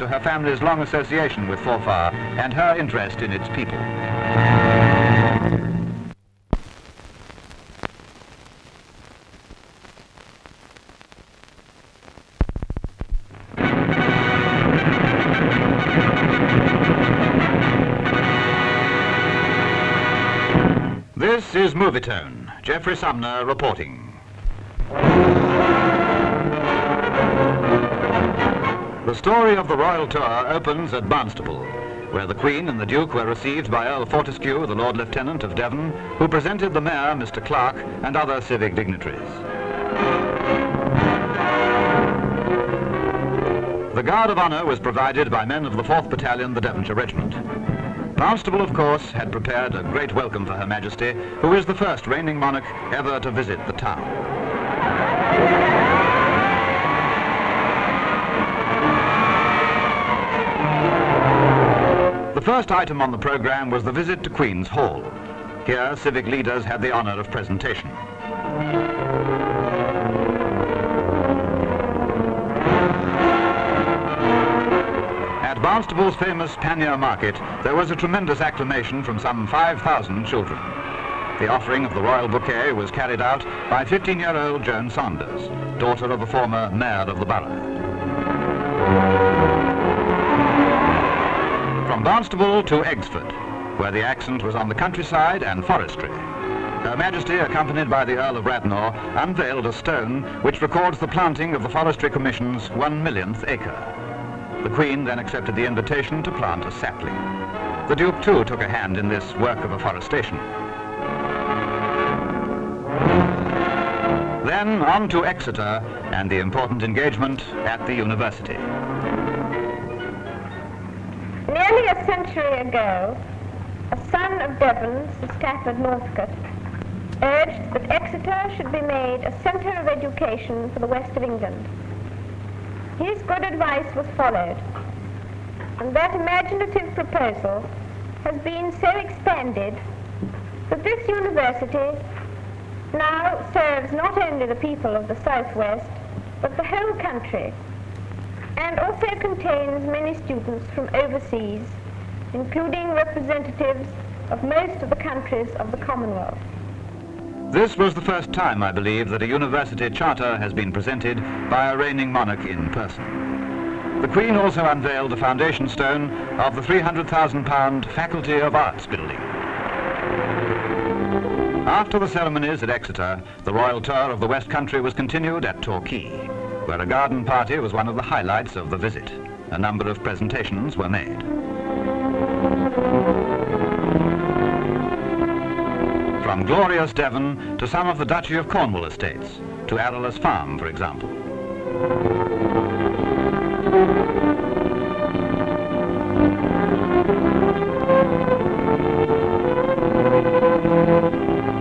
to her family's long association with Forfar and her interest in its people. This is Movietone. Geoffrey Sumner reporting. The story of the royal tour opens at Barnstaple, where the Queen and the Duke were received by Earl Fortescue, the Lord Lieutenant of Devon, who presented the Mayor, Mr. Clark, and other civic dignitaries. The Guard of Honour was provided by men of the 4th Battalion, the Devonshire Regiment. Barnstaple, of course, had prepared a great welcome for Her Majesty, who is the first reigning monarch ever to visit the town. The first item on the programme was the visit to Queen's Hall. Here, civic leaders had the honour of presentation. At Barnstable's famous Pannier Market, there was a tremendous acclamation from some 5,000 children. The offering of the royal bouquet was carried out by 15-year-old Joan Sanders, daughter of the former mayor of the borough. From Barnstaple to Exford, where the accent was on the countryside and forestry. Her Majesty, accompanied by the Earl of Radnor, unveiled a stone which records the planting of the Forestry Commission's 1,000,000th acre. The Queen then accepted the invitation to plant a sapling. The Duke too took a hand in this work of afforestation. Then on to Exeter and the important engagement at the university. Nearly a century ago, a son of Devon, Sir Stafford Northcote, urged that Exeter should be made a centre of education for the west of England. His good advice was followed, and that imaginative proposal has been so expanded that this university now serves not only the people of the southwest, but the whole country, and also contains many students from overseas, including representatives of most of the countries of the Commonwealth. This was the first time, I believe, that a university charter has been presented by a reigning monarch in person. The Queen also unveiled the foundation stone of the £300,000 Faculty of Arts building. After the ceremonies at Exeter, the royal tour of the West Country was continued at Torquay, where a garden party was one of the highlights of the visit. A number of presentations were made. From glorious Devon to some of the Duchy of Cornwall estates, to Arrowless Farm, for example.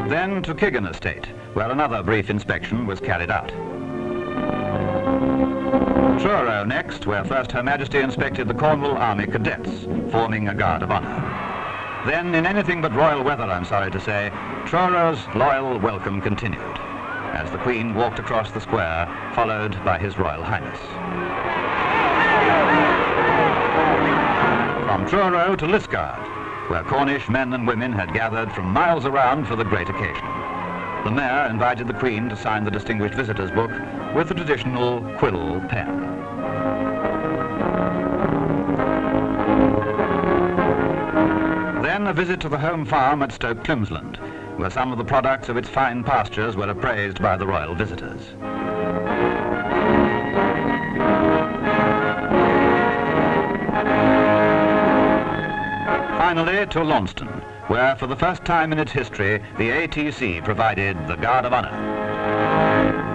Then to Kigan Estate, where another brief inspection was carried out. Truro next, where first Her Majesty inspected the Cornwall Army Cadets, forming a Guard of Honour. Then, in anything but royal weather, I'm sorry to say, Truro's loyal welcome continued, as the Queen walked across the square, followed by His Royal Highness. From Truro to Liskeard, where Cornish men and women had gathered from miles around for the great occasion. The Mayor invited the Queen to sign the Distinguished Visitors Book with the traditional quill pen. Then a visit to the home farm at Stoke Climsland, where some of the products of its fine pastures were appraised by the royal visitors. Finally to Launceston, where for the first time in its history the ATC provided the Guard of Honour.